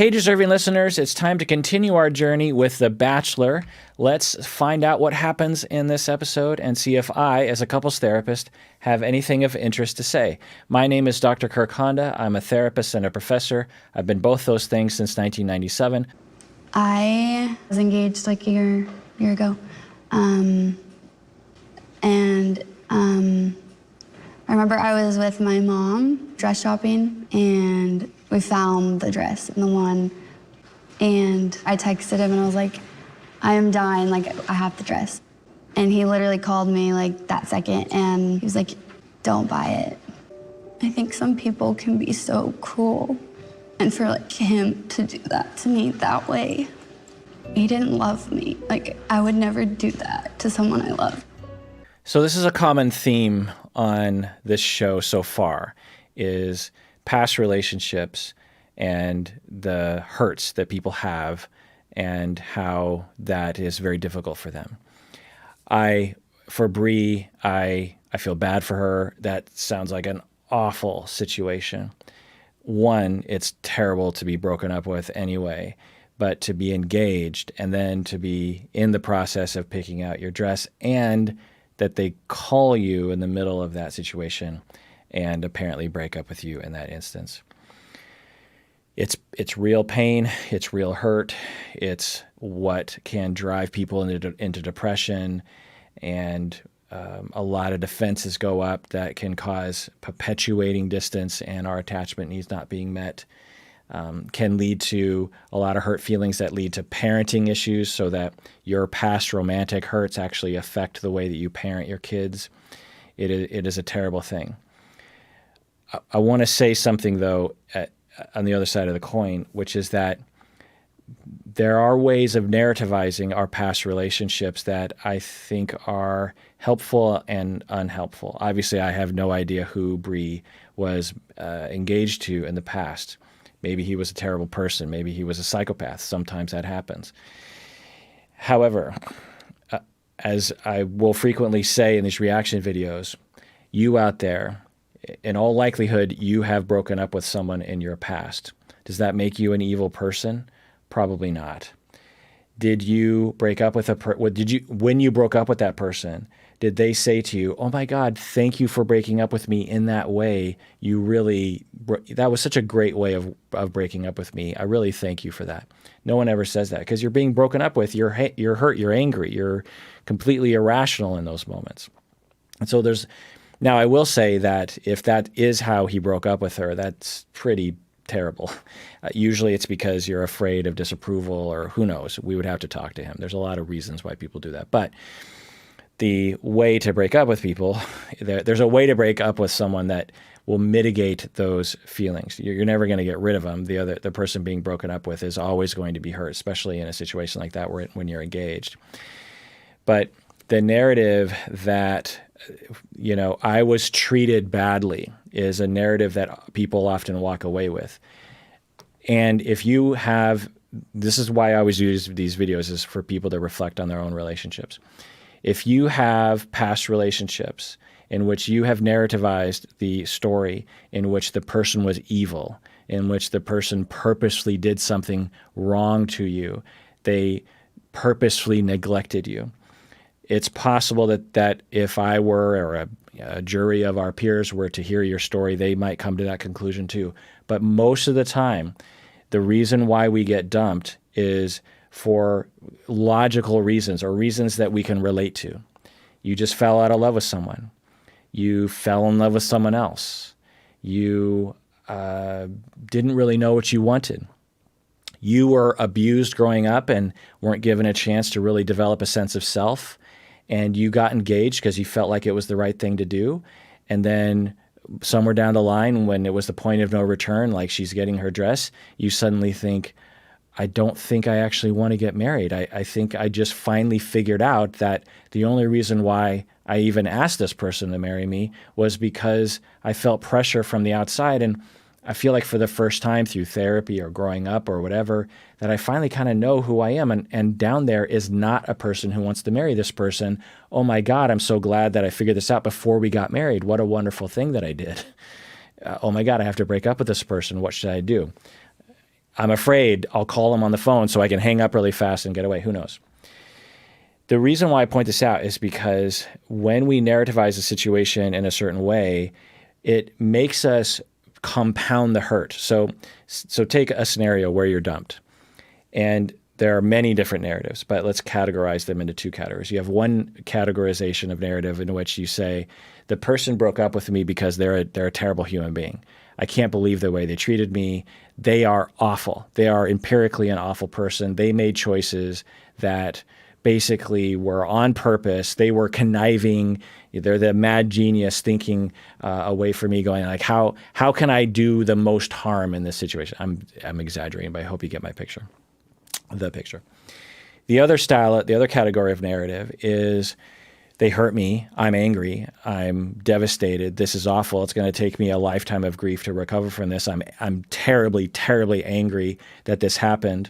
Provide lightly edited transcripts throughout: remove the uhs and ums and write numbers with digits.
Hey, deserving listeners, it's time to continue our journey with The Bachelor. Let's find out what happens in this episode and see if I, as a couples therapist, have anything of interest to say. My name is Dr. Kirk Honda. I'm a therapist and a professor. I've been both those things since 1997. I was engaged like a year ago. I remember I was with my mom dress shopping, and we found the dress and the one, and I texted him and I was like, I am dying, like I have the dress. And he literally called me like that second and he was like, don't buy it. I think some people can be so cruel, and for like him to do that to me that way, he didn't love me. Like I would never do that to someone I love. So this is a common theme on this show so far, is past relationships and the hurts that people have and how that is very difficult for them. For Bree, I feel bad for her. That sounds like an awful situation. One, it's terrible to be broken up with anyway, but to be engaged and then to be in the process of picking out your dress, and that they call you in the middle of that situation and apparently break up with you in that instance. It's real pain, it's real hurt, it's what can drive people into depression, and a lot of defenses go up that can cause perpetuating distance, and our attachment needs not being met. Can lead to a lot of hurt feelings that lead to parenting issues, so that your past romantic hurts actually affect the way that you parent your kids. It is a terrible thing. I want to say something, though, on the other side of the coin, which is that there are ways of narrativizing our past relationships that I think are helpful and unhelpful. Obviously, I have no idea who Bree was engaged to in the past. Maybe he was a terrible person. Maybe he was a psychopath. Sometimes that happens. However, as I will frequently say in these reaction videos, you out there, in all likelihood, you have broken up with someone in your past. Does that make you an evil person? Probably not. Did you break up with when you broke up with that person, did they say to you, oh my God, thank you for breaking up with me in that way. That was such a great way of breaking up with me. I really thank you for that. No one ever says that, because you're being broken up with. You're hurt, you're angry, you're completely irrational in those moments. And so now I will say that if that is how he broke up with her, that's pretty terrible. Usually it's because you're afraid of disapproval, or who knows. We would have to talk to him. There's a lot of reasons why people do that. But the way to break up with people, there's a way to break up with someone that will mitigate those feelings. You're never going to get rid of them. The person being broken up with is always going to be hurt, especially in a situation like that when you're engaged. But the narrative that, I was treated badly is a narrative that people often walk away with. And if you have, this is why I always use these videos, is for people to reflect on their own relationships. If you have past relationships in which you have narrativized the story in which the person was evil, in which the person purposely did something wrong to you, they purposefully neglected you, it's possible that if I were, or a jury of our peers were to hear your story, they might come to that conclusion too. But most of the time, the reason why we get dumped is for logical reasons, or reasons that we can relate to. You just fell out of love with someone. You fell in love with someone else. You didn't really know what you wanted. You were abused growing up and weren't given a chance to really develop a sense of self. And you got engaged because you felt like it was the right thing to do. And then somewhere down the line, when it was the point of no return, like she's getting her dress, you suddenly think, I don't think I actually want to get married. I think I just finally figured out that the only reason why I even asked this person to marry me was because I felt pressure from the outside. And I feel like for the first time through therapy or growing up or whatever, that I finally kind of know who I am. And down there is not a person who wants to marry this person. Oh my God, I'm so glad that I figured this out before we got married. What a wonderful thing that I did. Oh my God, I have to break up with this person. What should I do? I'm afraid I'll call him on the phone so I can hang up really fast and get away. Who knows? The reason why I point this out is because when we narrativize a situation in a certain way, it makes us compound the hurt. So take a scenario where you're dumped. And there are many different narratives, but let's categorize them into two categories. You have one categorization of narrative in which you say, the person broke up with me because they're a terrible human being. I can't believe the way they treated me. They are awful. They are empirically an awful person. They made choices that basically were on purpose. They were conniving. They're the mad genius thinking away from me, going like, how can I do the most harm in this situation? I'm exaggerating, but I hope you get my picture. The picture. The other style, the other category of narrative is they hurt me. I'm angry. I'm devastated. This is awful. It's going to take me a lifetime of grief to recover from this. I'm terribly, terribly angry that this happened.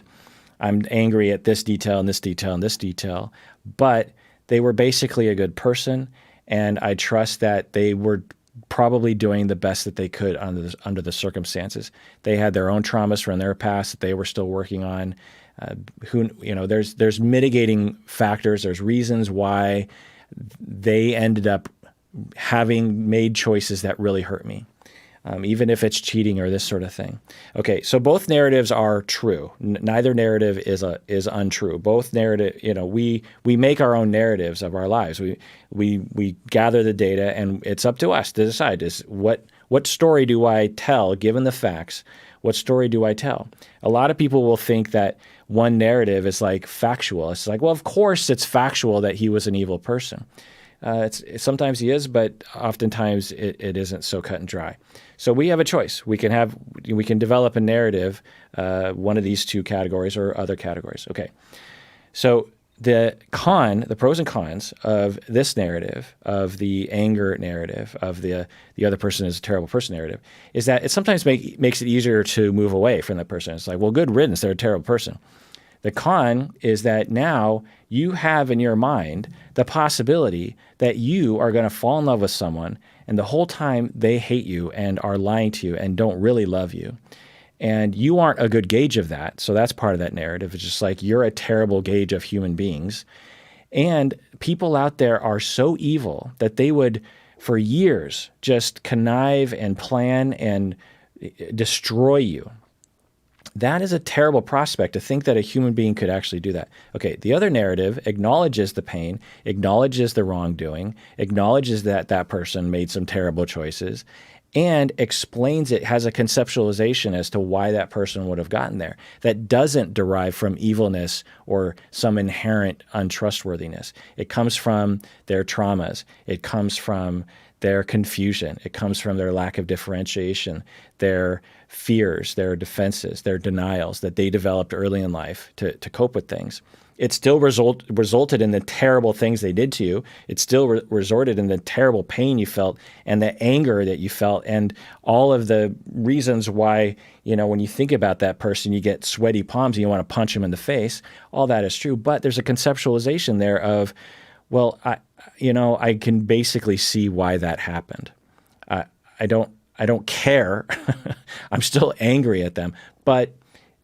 I'm angry at this detail and this detail and this detail. But they were basically a good person, and I trust that they were probably doing the best that they could under the circumstances. They had their own traumas from their past that they were still working on. There's mitigating factors. There's reasons why they ended up having made choices that really hurt me, even if it's cheating or this sort of thing. Okay, so both narratives are true. Neither narrative is untrue. Both narrative, we make our own narratives of our lives. We gather the data, and it's up to us to decide what story do I tell given the facts. What story do I tell? A lot of people will think that one narrative is like factual. It's like, well, of course it's factual that he was an evil person. Sometimes he is, but oftentimes it isn't so cut and dry. So we have a choice. We can develop a narrative, one of these two categories or other categories. Okay. So the pros and cons of this narrative, of the anger narrative, of the other person is a terrible person narrative, is that it sometimes makes it easier to move away from that person. It's like, well, good riddance, they're a terrible person. The con is that now you have in your mind the possibility that you are going to fall in love with someone, and the whole time they hate you and are lying to you and don't really love you. And you aren't a good gauge of that. So that's part of that narrative. It's just like you're a terrible gauge of human beings. And people out there are so evil that they would, for years, just connive and plan and destroy you. That is a terrible prospect, to think that a human being could actually do that. Okay, the other narrative acknowledges the pain, acknowledges the wrongdoing, acknowledges that that person made some terrible choices, and explains it, has a conceptualization as to why that person would have gotten there that doesn't derive from evilness or some inherent untrustworthiness. It comes from their traumas. It comes from their confusion. It comes from their lack of differentiation, their fears, their defenses, their denials that they developed early in life to cope with things. It still resulted in the terrible things they did to you. It still resorted in the terrible pain you felt and the anger that you felt and all of the reasons why, when you think about that person, you get sweaty palms and you want to punch them in the face. All that is true. But there's a conceptualization there of, well, I can basically see why that happened. I don't care. I'm still angry at them, but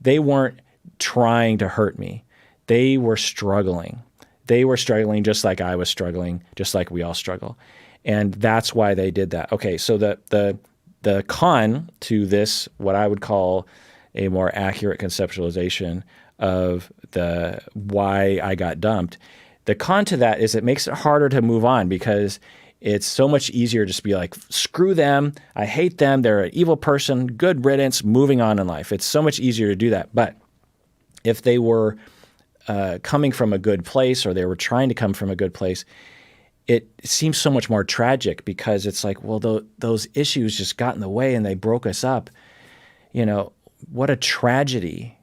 they weren't trying to hurt me. They were struggling. They were struggling just like I was struggling, just like we all struggle. And that's why they did that. Okay, so the con to this, what I would call a more accurate conceptualization of the why I got dumped, the con to that is it makes it harder to move on because it's so much easier just to be like, screw them, I hate them, they're an evil person, good riddance, moving on in life. It's so much easier to do that. But if they were coming from a good place or they were trying to come from a good place, it seems so much more tragic because it's like, well, those issues just got in the way and they broke us up. What a tragedy.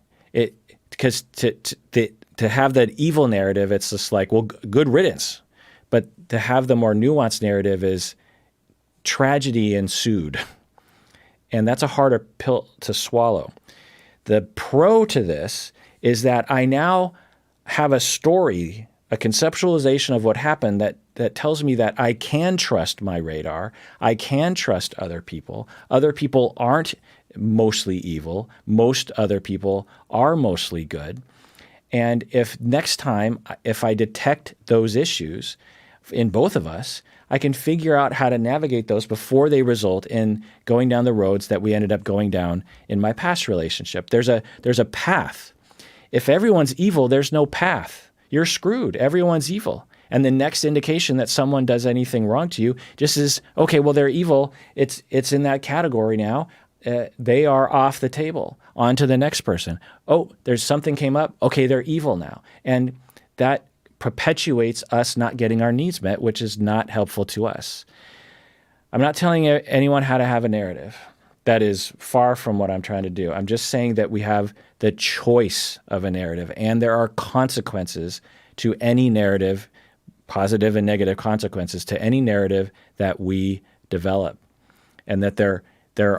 Because to have that evil narrative, it's just like, well, good riddance. But to have the more nuanced narrative is tragedy ensued. And that's a harder pill to swallow. The pro to this is that I now have a story, a conceptualization of what happened that tells me that I can trust my radar. I can trust other people. Other people aren't mostly evil. Most other people are mostly good. And if next time, if I detect those issues in both of us, I can figure out how to navigate those before they result in going down the roads that we ended up going down in my past relationship. There's a path. If everyone's evil, there's no path. You're screwed. Everyone's evil. And the next indication that someone does anything wrong to you just is, okay, well, they're evil. It's in that category now. They are off the table. On to the next person. Oh, there's something came up. Okay, they're evil now. And that perpetuates us not getting our needs met, which is not helpful to us. I'm not telling anyone how to have a narrative. That is far from what I'm trying to do. I'm just saying that we have the choice of a narrative, and there are consequences to any narrative, positive and negative consequences to any narrative that we develop, and that there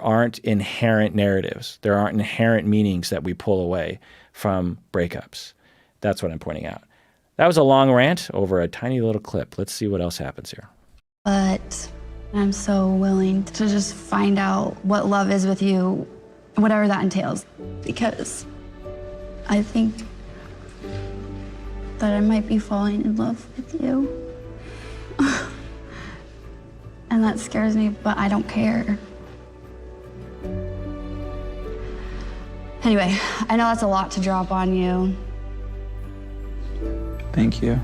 aren't inherent narratives. There aren't inherent meanings that we pull away from breakups. That's what I'm pointing out. That was a long rant over a tiny little clip. Let's see what else happens here. But I'm so willing to just find out what love is with you, whatever that entails, because I think that I might be falling in love with you. And that scares me, but I don't care. Anyway, I know that's a lot to drop on you. Thank you.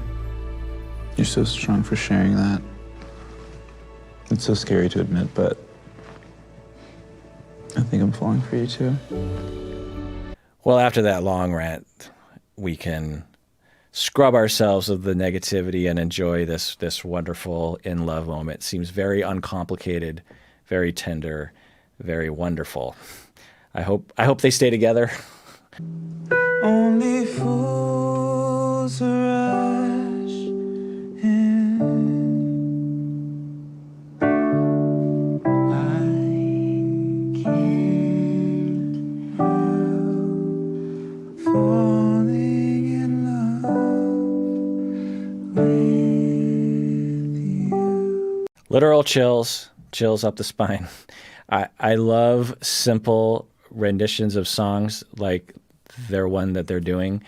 You're so strong for sharing that. It's so scary to admit, but I think I'm falling for you too. Well, after that long rant, we can scrub ourselves of the negativity and enjoy this wonderful in-love moment. It seems very uncomplicated, very tender, very wonderful. I hope they stay together. Only fools rush in. I can't help falling in love with you. Literal chills up the spine. I love simple renditions of songs like their one that they're doing.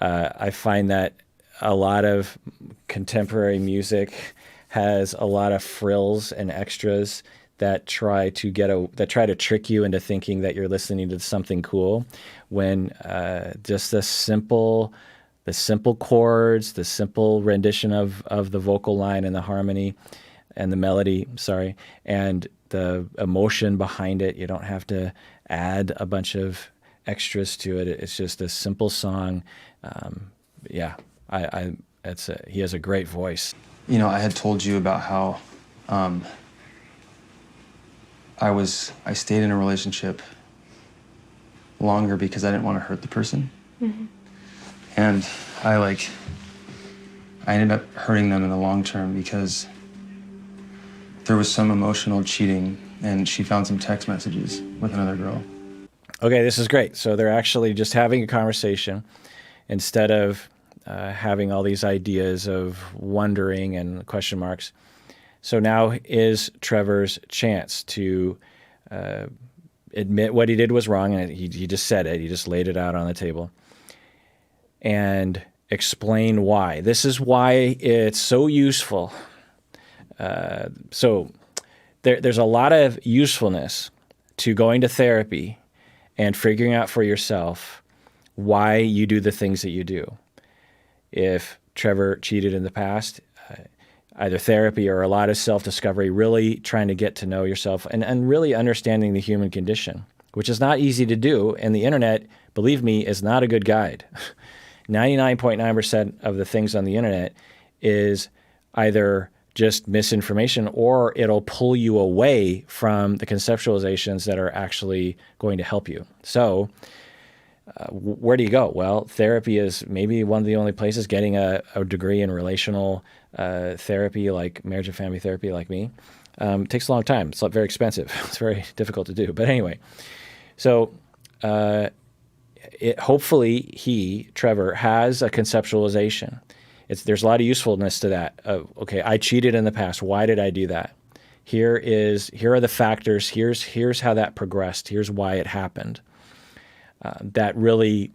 I find that a lot of contemporary music has a lot of frills and extras that try to trick you into thinking that you're listening to something cool, when just the simple chords, the simple rendition of the vocal line and the harmony and the melody, and the emotion behind it. You don't have to add a bunch of extras to it. It's just a simple song. He has a great voice. You know, I had told you about how I stayed in a relationship longer because I didn't want to hurt the person. Mm-hmm. And I ended up hurting them in the long term because there was some emotional cheating, and she found some text messages with another girl. Okay, this is great. So they're actually just having a conversation instead of having all these ideas of wondering and question marks. So now is Trevor's chance to admit what he did was wrong, and he just said it. He just laid it out on the table and explain why. This is why it's so useful. So there's a lot of usefulness to going to therapy and figuring out for yourself why you do the things that you do. If Trevor cheated in the past, either therapy or a lot of self-discovery, really trying to get to know yourself and really understanding the human condition, which is not easy to do. And the internet, believe me, is not a good guide. 99.9% of the things on the internet is either just misinformation, or it'll pull you away from the conceptualizations that are actually going to help you. So where do you go? Well, therapy is maybe one of the only places. Getting a degree in relational therapy, like marriage and family therapy, like me, takes a long time. It's very expensive. It's very difficult to do. But anyway, so hopefully Trevor, has a conceptualization. There's a lot of usefulness to that. Okay, I cheated in the past. Why did I do that? Here are the factors. Here's how that progressed. Here's why it happened. That really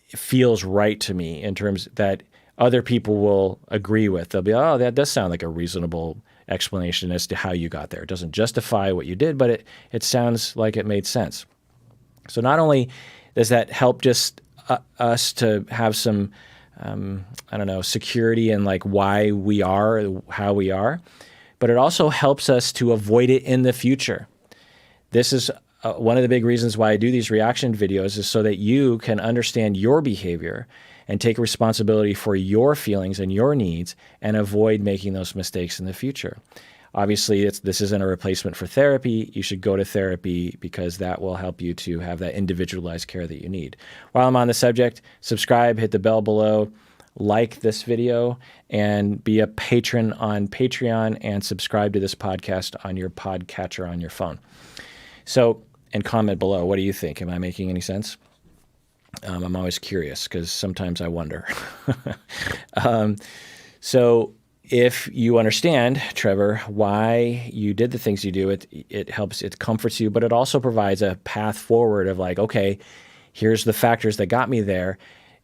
feels right to me in terms that other people will agree with. They'll be, oh, that does sound like a reasonable explanation as to how you got there. It doesn't justify what you did, but it sounds like it made sense. So not only does that help just us to have some, I don't know, security in like why we are, how we are, but it also helps us to avoid it in the future. This is one of the big reasons why I do these reaction videos, is so that you can understand your behavior and take responsibility for your feelings and your needs and avoid making those mistakes in the future. Obviously, this isn't a replacement for therapy. You should go to therapy because that will help you to have that individualized care that you need. While I'm on the subject, subscribe, hit the bell below, like this video, and be a patron on Patreon, and subscribe to this podcast on your podcatcher on your phone. So, and comment below. What do you think? Am I making any sense? I'm always curious because sometimes I wonder. So if you understand, Trevor, why you did the things you do, it helps, it comforts you, but it also provides a path forward of like, okay, here's the factors that got me there,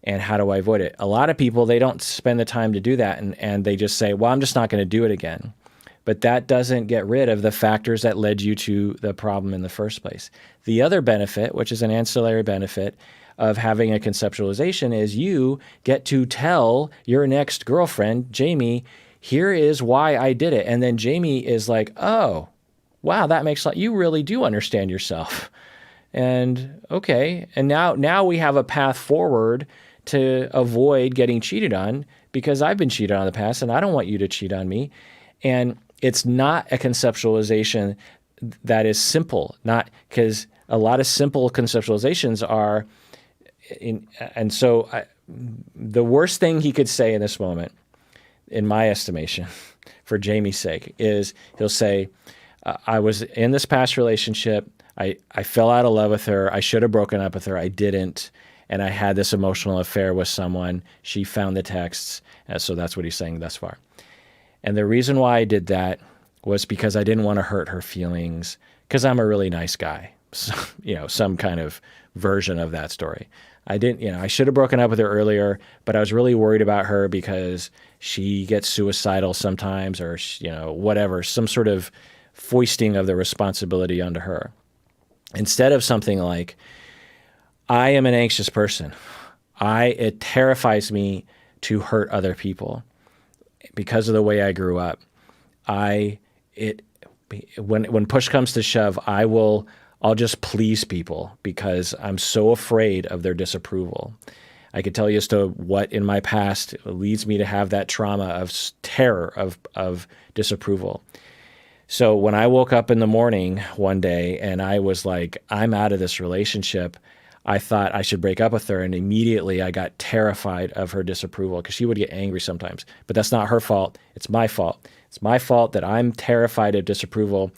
and how do I avoid it? A lot of people, they don't spend the time to do that, and they just say, well, I'm just not going to do it again. But that doesn't get rid of the factors that led you to the problem in the first place. The other benefit, which is an ancillary benefit of having a conceptualization, is you get to tell your next girlfriend, Jamie, here is why I did it. And then Jamie is like, oh, wow, that makes sense. You really do understand yourself. And okay, and now we have a path forward to avoid getting cheated on, because I've been cheated on in the past and I don't want you to cheat on me. And it's not a conceptualization that is simple, not because a lot of simple conceptualizations are, and so the worst thing he could say in this moment, in my estimation, for Jamie's sake, is he'll say, I was in this past relationship, I fell out of love with her, I should have broken up with her, I didn't, and I had this emotional affair with someone, she found the texts, so that's what he's saying thus far. And the reason why I did that was because I didn't want to hurt her feelings, because I'm a really nice guy. So, some kind of version of that story. I didn't, I should have broken up with her earlier, but I was really worried about her because she gets suicidal sometimes, or, whatever, some sort of foisting of the responsibility onto her. Instead of something like, I am an anxious person. It terrifies me to hurt other people. Because of the way I grew up, when push comes to shove, I'll just please people because I'm so afraid of their disapproval. I could tell you as to what in my past leads me to have that trauma of terror of disapproval. So when I woke up in the morning one day and I was like, I'm out of this relationship, I thought I should break up with her, and immediately I got terrified of her disapproval, because she would get angry sometimes. But that's not her fault. It's my fault. It's my fault that I'm terrified of disapproval,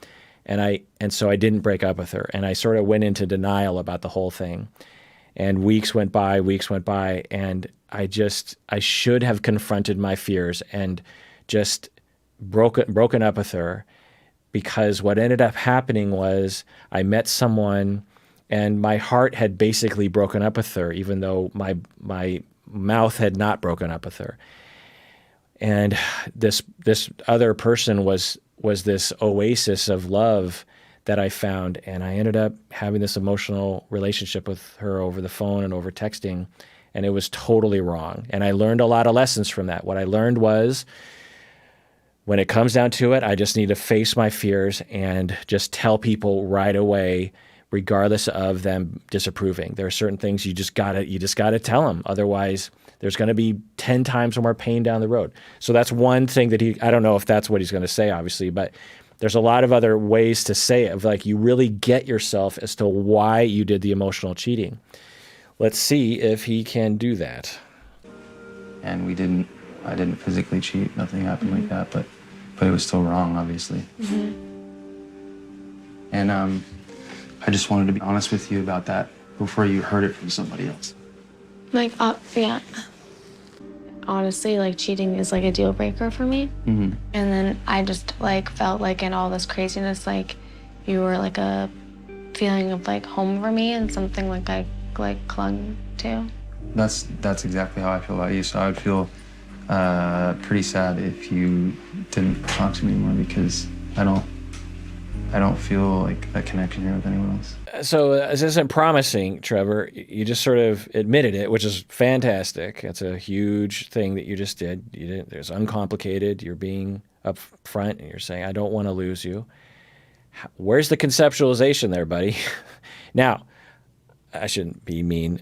and so I didn't break up with her. And I sort of went into denial about the whole thing. And weeks went by, and I should have confronted my fears and just broken up with her, because what ended up happening was I met someone, and my heart had basically broken up with her, even though my mouth had not broken up with her. And this other person was this oasis of love that I found, and I ended up having this emotional relationship with her over the phone and over texting, and it was totally wrong. And I learned a lot of lessons from that. What I learned was, when it comes down to it, I just need to face my fears and just tell people right away, regardless of them disapproving. There are certain things you just gotta tell them. Otherwise, there's going to be 10 times more pain down the road. So that's one thing that I don't know if that's what he's going to say, obviously, but there's a lot of other ways to say it, of like, you really get yourself as to why you did the emotional cheating. Let's see if he can do that. And I didn't physically cheat, nothing happened like that, but it was still wrong, obviously. And I just wanted to be honest with you about that before you heard it from somebody else. Yeah. honestly, like, cheating is like a deal breaker for me. And then I just like felt like in all this craziness, like you were like a feeling of like home for me and something like I like clung to. That's exactly how I feel about you. So I would feel pretty sad if you didn't talk to me anymore, because I don't feel like a connection here with anyone else. So this isn't promising, Trevor. You just sort of admitted it, which is fantastic. It's a huge thing that you just did. You didn't. There's uncomplicated. You're being up front, and you're saying, "I don't want to lose you." Where's the conceptualization there, buddy? Now, I shouldn't be mean.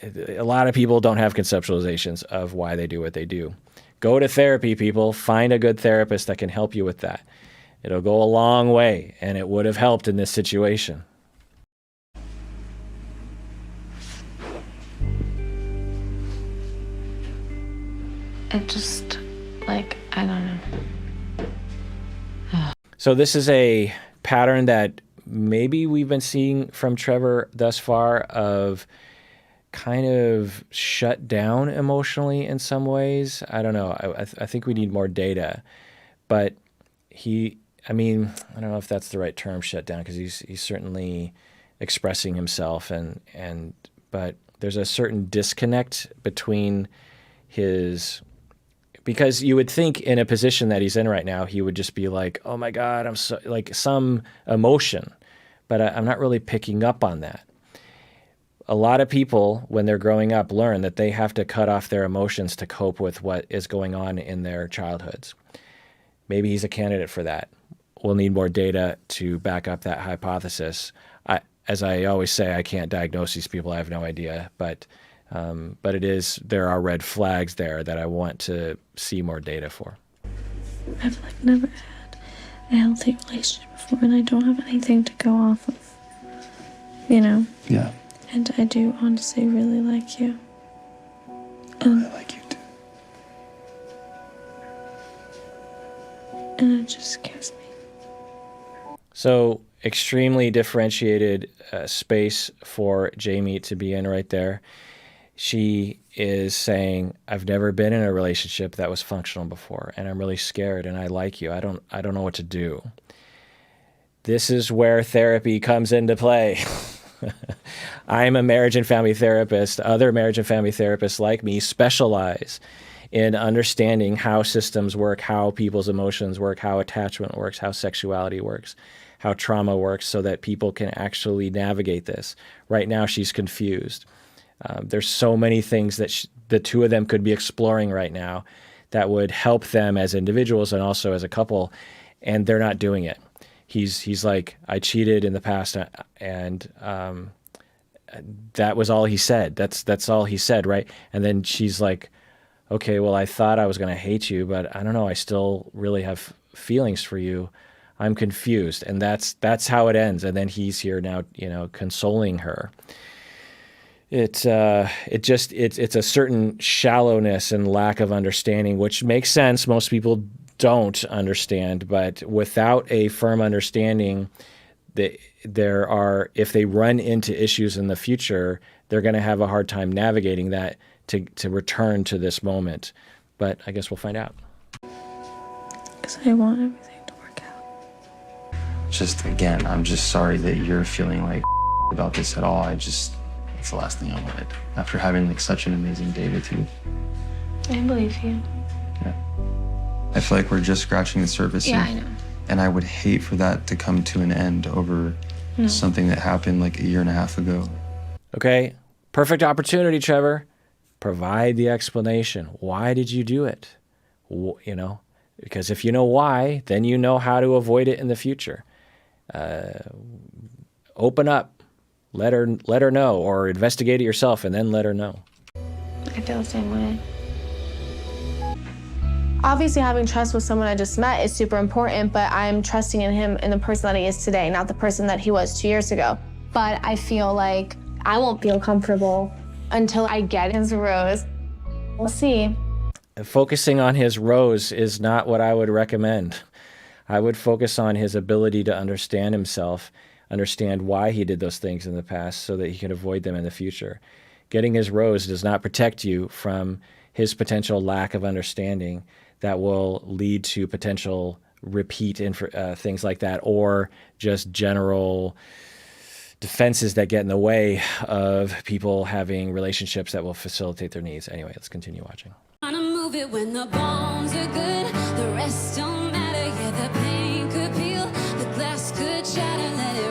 A lot of people don't have conceptualizations of why they do what they do. Go to therapy, people. Find a good therapist that can help you with that. It'll go a long way, and it would have helped in this situation. It just, like, I don't know. So this is a pattern that maybe we've been seeing from Trevor thus far, of kind of shut down emotionally in some ways. I don't know. I think we need more data. But I don't know if that's the right term, shut down, because he's certainly expressing himself, but there's a certain disconnect between because you would think in a position that he's in right now, he would just be like, oh my God, I'm so, like, some emotion, but I'm not really picking up on that. A lot of people, when they're growing up, learn that they have to cut off their emotions to cope with what is going on in their childhoods. Maybe he's a candidate for that. We'll need more data to back up that hypothesis. As I always say, I can't diagnose these people. I have no idea, but there are red flags there that I want to see more data for. I've like never had a healthy relationship before, and I don't have anything to go off of, you know? Yeah. And I do honestly really like you. I like you too. And it just scares me. So extremely differentiated space for Jamie to be in right there. She is saying, I've never been in a relationship that was functional before, and I'm really scared, and I like you. I don't know what to do. This is where therapy comes into play. I'm a marriage and family therapist. Other marriage and family therapists like me specialize in understanding how systems work, how people's emotions work, how attachment works, how sexuality works, how trauma works, so that people can actually navigate this. Right now, she's confused. There's so many things that the two of them could be exploring right now that would help them as individuals and also as a couple, and they're not doing it. He's like, I cheated in the past, and that was all he said. That's all he said, right? And then she's like, okay, well, I thought I was going to hate you, but I don't know. I still really have feelings for you. I'm confused, and that's how it ends. And then he's here now, consoling her. It's a certain shallowness and lack of understanding, which makes sense. Most people don't understand, but without a firm understanding, if they run into issues in the future, they're going to have a hard time navigating that to return to this moment. But I guess we'll find out. Because I want everything to work out. Just, again, I'm just sorry that you're feeling like about this at all. It's the last thing I wanted after having like such an amazing day with you. I believe you. Yeah. I feel like we're just scratching the surface. Yeah, I know. And I would hate for that to come to an end over something that happened like 1.5 years ago. Okay, perfect opportunity, Trevor. Provide the explanation. Why did you do it? Because if you know why, then you know how to avoid it in the future. Open up. Let her know, or investigate it yourself and then let her know. I feel the same way. Obviously, having trust with someone I just met is super important, but I'm trusting in him and the person that he is today, not the person that he was 2 years ago. But I feel like I won't feel comfortable until I get his rose. We'll see. Focusing on his rose is not what I would recommend. I would focus on his ability to understand himself, understand why he did those things in the past so that he can avoid them in the future. Getting his rose does not protect you from his potential lack of understanding that will lead to potential repeat things like that, or just general defenses that get in the way of people having relationships that will facilitate their needs. Anyway, let's continue watching. Move it when the bones are good, the rest don't matter. Yeah, the pain could peel, the glass could shatter, let it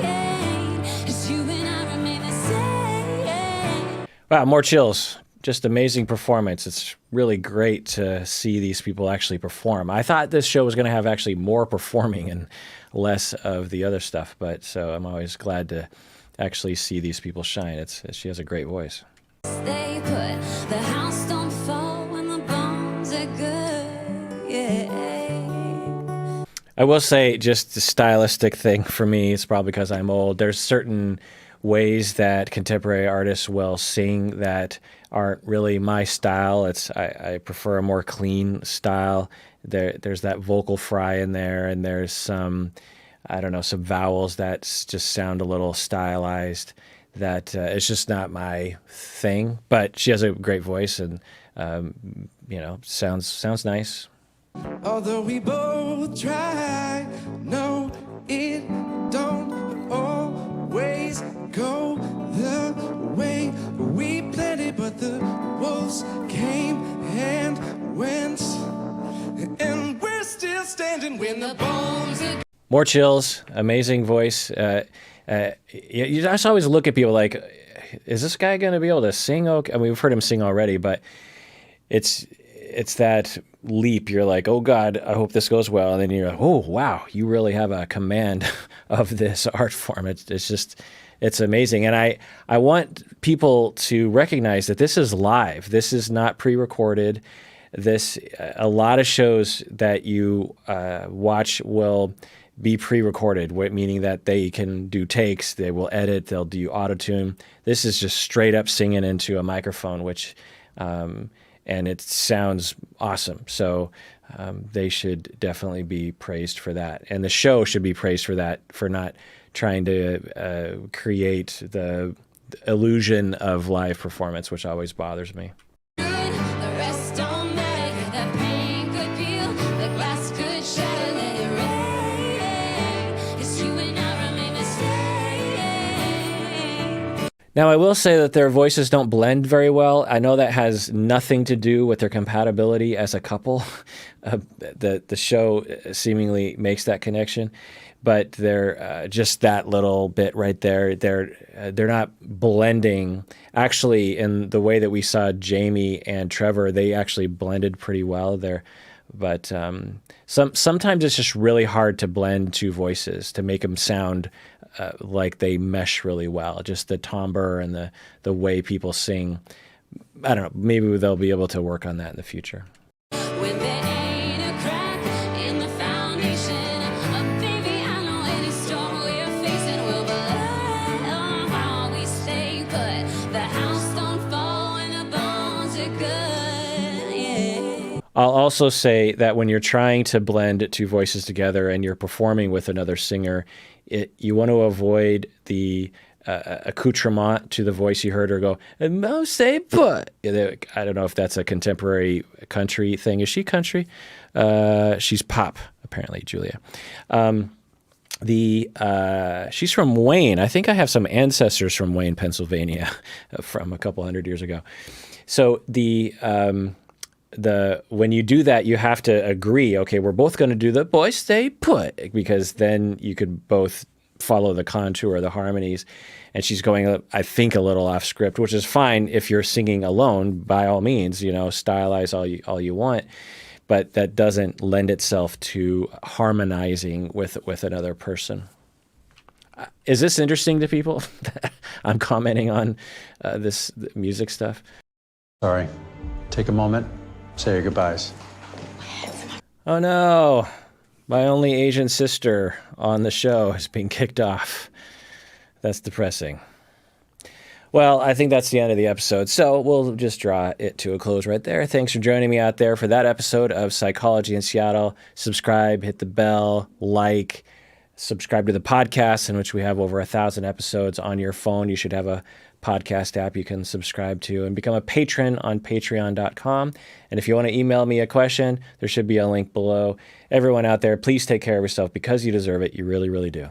rain. It's you and I remain the same. Wow, more chills. Just amazing performance. It's really great to see these people actually perform. I thought this show was going to have actually more performing and less of the other stuff, but so I'm always glad to actually see these people shine. She has a great voice. They put the house don't fall when the bones are good. Yeah. I will say, just the stylistic thing for me, it's probably because I'm old. There's certain ways that contemporary artists will sing that aren't really my style. I prefer a more clean style. There's that vocal fry in there, and there's some, I don't know, some vowels that just sound a little stylized. That it's just not my thing. But she has a great voice, and sounds nice. Although we both try, no, it don't always go the way we planned it, but the wolves came and went, and we're still standing when the bones are. More chills, amazing voice. You just always look at people like, is this guy going to be able to sing okay? I mean, we've heard him sing already, but it's that leap. You're like, oh God, I hope this goes well. And then you're like, oh wow, you really have a command of this art form. It's amazing. And I want people to recognize that this is live. This is not pre-recorded. A lot of shows that you watch will be pre-recorded, meaning that they can do takes, they will edit, they'll do auto-tune. This is just straight up singing into a microphone, and it sounds awesome. So they should definitely be praised for that. And the show should be praised for that, for not trying to create the illusion of live performance, which always bothers me. Now, I will say that their voices don't blend very well. I know that has nothing to do with their compatibility as a couple. The show seemingly makes that connection, but they're just that little bit right there. They're not blending. Actually, in the way that we saw Jamie and Trevor, they actually blended pretty well there. But sometimes it's just really hard to blend two voices to make them sound like they mesh really well. Just the timbre and the way people sing. I don't know. Maybe they'll be able to work on that in the future. When there ain't a crack in the foundation, baby, I know any storm we're facing will below how we stay put. The house don't fall when the bones are good. Yeah. I'll also say that when you're trying to blend two voices together and you're performing with another singer, you want to avoid the accoutrement to the voice you heard her go, "No, stay put." I don't know if that's a contemporary country thing. Is she country? She's pop, apparently, Julia. She's from Wayne. I think I have some ancestors from Wayne, Pennsylvania, from a couple hundred years ago. So when you do that, you have to agree, okay, we're both going to do the boy stay put, because then you could both follow the contour, the harmonies. And she's going, I think, a little off script, which is fine if you're singing alone, by all means, stylize all you want. But that doesn't lend itself to harmonizing with another person. Is this interesting to people? I'm commenting on this music stuff. Sorry. Take a moment. Say your goodbyes. Oh no, my only Asian sister on the show has been kicked off. That's depressing. Well, I think that's the end of the episode, so we'll just draw it to a close right there. Thanks for joining me out there for that episode of Psychology in Seattle. Subscribe, hit the bell, like, subscribe to the podcast, in which we have over 1,000 episodes on your phone. You should have a podcast app you can subscribe to, and become a patron on patreon.com. And if you want to email me a question, there should be a link below. Everyone out there, please take care of yourself because you deserve it. You really, really do.